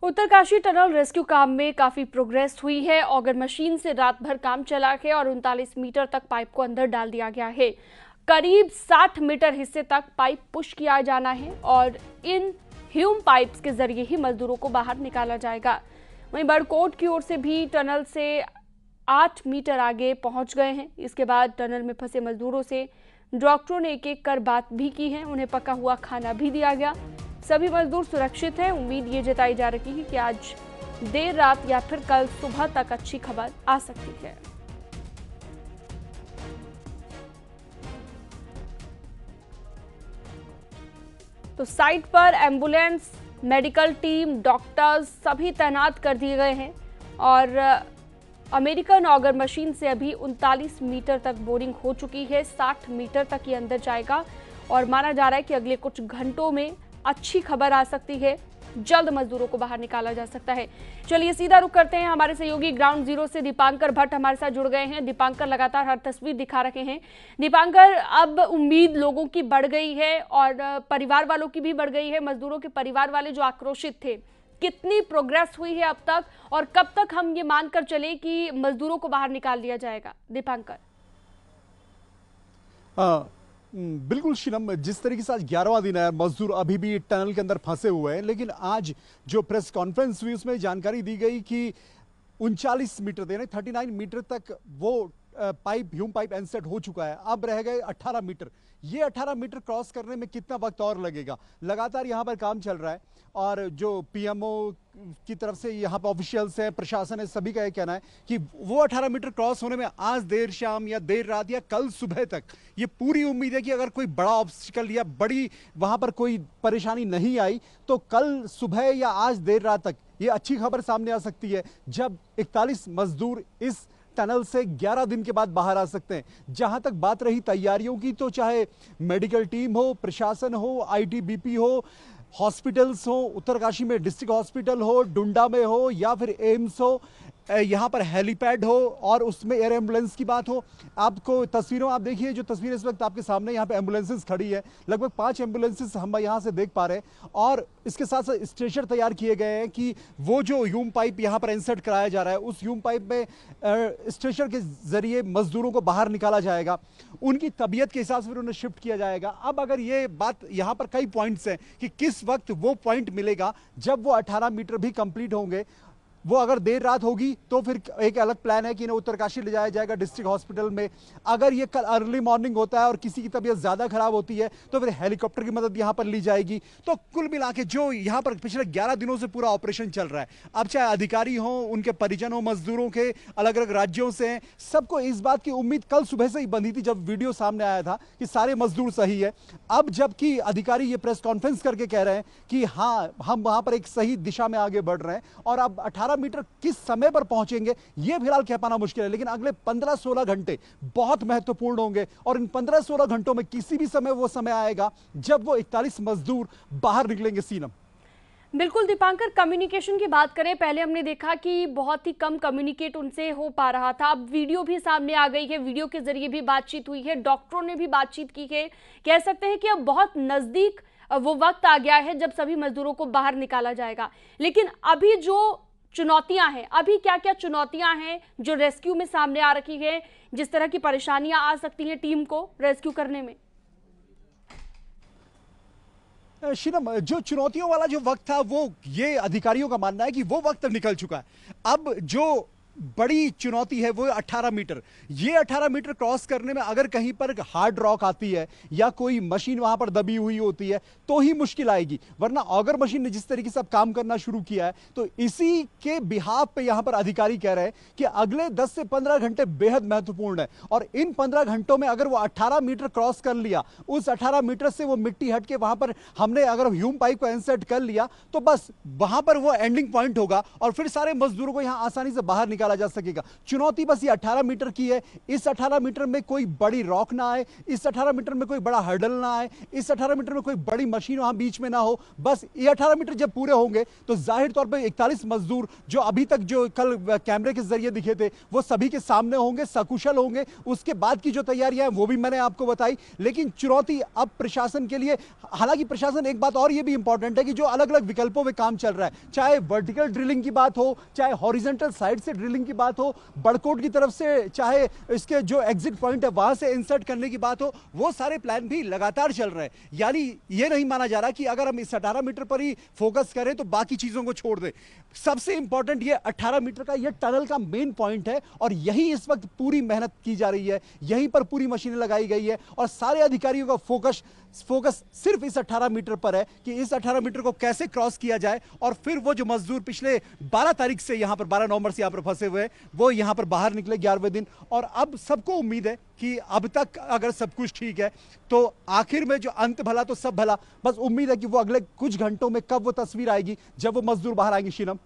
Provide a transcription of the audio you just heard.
Uttarkashi tunnel rescue काम में काफी प्रोग्रेस हुई है। ऑगर मशीन से रात भर काम चला है और 39 मीटर तक पाइप को अंदर डाल दिया गया है। करीब 60 मीटर हिस्से तक पाइप पुश किया जाना है और इन ह्यूम पाइप्स के जरिए ही मजदूरों को बाहर निकाला जाएगा। वहीं बड़कोट की ओर से भी टनल से 8 मीटर आगे पहुंच गए हैं। इसके बाद टनल में फंसे मजदूरों से डॉक्टरों ने एक एक कर बात भी की है। उन्हें पका हुआ खाना भी दिया गया। सभी मजदूर सुरक्षित हैं। उम्मीद ये जताई जा रही है कि आज देर रात या फिर कल सुबह तक अच्छी खबर आ सकती है। तो साइट पर एम्बुलेंस, मेडिकल टीम, डॉक्टर्स सभी तैनात कर दिए गए हैं और अमेरिकन ऑगर मशीन से अभी 39 मीटर तक बोरिंग हो चुकी है। 60 मीटर तक ये अंदर जाएगा और माना जा रहा है कि अगले कुछ घंटों में अच्छी खबर आ सकती है। जल्द मजदूरों को बाहर निकाला जा सकता है। चलिए सीधा रुख करते हैं। हमारे सहयोगी ग्राउंड जीरो से दीपांकर भट्ट हमारे साथ जुड़ गए हैं। दीपांकर लगातार हर तस्वीर दिखा रहे हैं। दीपांकर, अब उम्मीद लोगों की बढ़ गई है और परिवार वालों की भी बढ़ गई है। मजदूरों के परिवार वाले जो आक्रोशित थे, कितनी प्रोग्रेस हुई है अब तक और कब तक हम ये मानकर चले कि मजदूरों को बाहर निकाल दिया जाएगा? दीपांकर। बिल्कुल शीनम, जिस तरीके से आज 11वां दिन है, मजदूर अभी भी टनल के अंदर फंसे हुए हैं, लेकिन आज जो प्रेस कॉन्फ्रेंस हुई उसमें जानकारी दी गई कि 39 मीटर यानी 39 मीटर तक वो ह्यूम पाइप इंसर्ट हो चुका है। अब रह गए 18 मीटर। ये 18 मीटर क्रॉस करने में कितना वक्त और लगेगा? लगातार यहाँ पर काम चल रहा है और जो पीएमओ की तरफ से यहाँ पर ऑफिशियल्स हैं, प्रशासन है, सभी का ये कहना है कि वो 18 मीटर क्रॉस होने में आज देर शाम या देर रात या कल सुबह तक, ये पूरी उम्मीद है कि अगर कोई बड़ा ऑब्स्टिकल या बड़ी वहाँ पर कोई परेशानी नहीं आई तो कल सुबह या आज देर रात तक ये अच्छी खबर सामने आ सकती है, जब 41 मजदूर इस टनल से 11 दिन के बाद बाहर आ सकते हैं। जहां तक बात रही तैयारियों की, तो चाहे मेडिकल टीम हो, प्रशासन हो, आईटीबीपी हो, हॉस्पिटल्स हो, उत्तरकाशी में डिस्ट्रिक्ट हॉस्पिटल हो, डुंडा में हो या फिर एम्स हो, यहाँ पर हेलीपैड हो और उसमें एयर एम्बुलेंस की बात हो। आपको तस्वीरों आप देखिए, जो तस्वीर इस वक्त आपके सामने, यहाँ पे एम्बुलेंसेस खड़ी है। लगभग 5 एम्बुलेंसेस हम यहाँ से देख पा रहे हैं और इसके साथ साथ स्ट्रेचर तैयार किए गए हैं कि वो जो ह्यूम पाइप यहाँ पर इंसर्ट कराया जा रहा है, उस ह्यूम पाइप में स्ट्रेचर के जरिए मजदूरों को बाहर निकाला जाएगा। उनकी तबीयत के हिसाब से फिर उन्हें शिफ्ट किया जाएगा। अब अगर ये बात, यहाँ पर कई पॉइंट्स हैं कि किस वक्त वो पॉइंट मिलेगा जब वो 18 मीटर भी कंप्लीट होंगे। वो अगर देर रात होगी तो फिर एक अलग प्लान है कि इन्हें उत्तरकाशी ले जाया जाएगा डिस्ट्रिक्ट हॉस्पिटल में। अगर ये कल अर्ली मॉर्निंग होता है और किसी की तबीयत ज़्यादा खराब होती है तो फिर हेलीकॉप्टर की मदद यहाँ पर ली जाएगी। तो कुल मिला के जो यहाँ पर पिछले 11 दिनों से पूरा ऑपरेशन चल रहा है, अब चाहे अधिकारी हों, उनके परिजन हों, मजदूरों के अलग अलग राज्यों से हैं, सबको इस बात की उम्मीद कल सुबह से ही बंधी थी जब वीडियो सामने आया था कि सारे मजदूर सही है। अब जबकि अधिकारी ये प्रेस कॉन्फ्रेंस करके कह रहे हैं कि हाँ, हम वहाँ पर एक सही दिशा में आगे बढ़ रहे हैं और अब 18 मीटर किस समय पर पहुंचेंगे ये फिलहाल कह पाना मुश्किल है, लेकिन अगले 15-16 घंटे बहुत महत्वपूर्ण होंगे और इन 15-16 घंटों में किसी भी समय वो समय आएगा जब वो 41 मजदूर बाहर निकलेंगे। सीनम। बिल्कुल दीपांकर, कम्युनिकेशन की बात करें, पहले हमने देखा कि बहुत ही कम कम्युनिकेट उनसे हो पा रहा था। अब वीडियो भी सामने आ गई है, वीडियो के जरिए भी बातचीत हुई है, डॉक्टरों ने भी बातचीत की है। कह सकते हैं कि अब बहुत नजदीक वो वक्त आ गया है जब सभी मजदूरों को बाहर निकाला जाएगा। लेकिन अभी जो चुनौतियां हैं, अभी क्या क्या चुनौतियां हैं जो रेस्क्यू में सामने आ रही है, जिस तरह की परेशानियां आ सकती हैं टीम को रेस्क्यू करने में? शीनम, जो चुनौतियों वाला जो वक्त था, वो ये अधिकारियों का मानना है कि वो वक्त निकल चुका है। अब जो बड़ी चुनौती है वो 18 मीटर। ये 18 मीटर क्रॉस करने में अगर कहीं पर हार्ड रॉक आती है या कोई मशीन वहां पर दबी हुई होती है तो ही मुश्किल आएगी, वरना ऑगर मशीन ने जिस तरीके से अब काम करना शुरू किया है, तो इसी के बिहाफ पे यहां पर अधिकारी कह रहे हैं कि अगले 10 से 15 घंटे बेहद महत्वपूर्ण है और इन 15 घंटों में अगर वो 18 मीटर क्रॉस कर लिया, उस 18 मीटर से वो मिट्टी हट के वहां पर हमने अगर ह्यूम पाइप को इंसर्ट कर लिया तो बस वहां पर वो एंडिंग पॉइंट होगा और फिर सारे मजदूरों को यहां आसानी से बाहर निकाला जा सकेगा। चुनौती बस ये 18 मीटर की है। इस 18 मीटर में कोई बड़ी रॉक ना आए, इस 18 मीटर में कोई बड़ा हर्डल ना आए, इस 18 मीटर में कोई बड़ी मशीन वहां बीच में ना हो। बस ये 18 मीटर जब पूरे होंगे तो जाहिर तौर पर 41 मजदूर जो अभी तक जो कल कैमरे के जरिए दिखे थे वो सभी के सामने होंगे, सकुशल होंगे। उसके बाद की जो तैयारियां हैं वो भी मैंने आपको बताई। लेकिन चुनौती अब प्रशासन के लिए, हालांकि प्रशासन, एक बात और ये भी इंपॉर्टेंट है कि जो अलग अलग विकल्पों में काम चल रहा है, चाहे वर्टिकल ड्रिलिंग की बात हो, चाहे हॉरिजॉन्टल साइड से ड्रिलिंग की बात हो, बड़कोट की तरफ से चाहे इसके जो एग्जिट पॉइंट है वहां से इंसर्ट करने की बात हो, वो सारे प्लान भी लगातार चल रहे हैं। यानी ये नहीं माना जा रहा कि अगर हम इस 18 मीटर पर ही फोकस करें तो बाकी चीजों को छोड़ दें। सबसे इंपॉर्टेंट ये 18 मीटर का ये टनल का मेन पॉइंट है और यही इस वक्त पूरी मेहनत की जा रही है, यहीं पर पूरी मशीनें लगाई गई है और सारे अधिकारियों का फोकस सिर्फ इस 18 मीटर पर है कि इस 18 मीटर को कैसे क्रॉस किया जाए और फिर वो जो मजदूर पिछले 12 तारीख से यहां पर, 12 नवंबर से यहां पर फंसे हुए हैं, वो यहां पर बाहर निकले 11वें दिन। और अब सबको उम्मीद है कि अब तक अगर सब कुछ ठीक है तो आखिर में जो अंत भला तो सब भला, बस उम्मीद है कि वो अगले कुछ घंटों में कब वो तस्वीर आएगी जब वो मजदूर बाहर आएंगे। शीनम।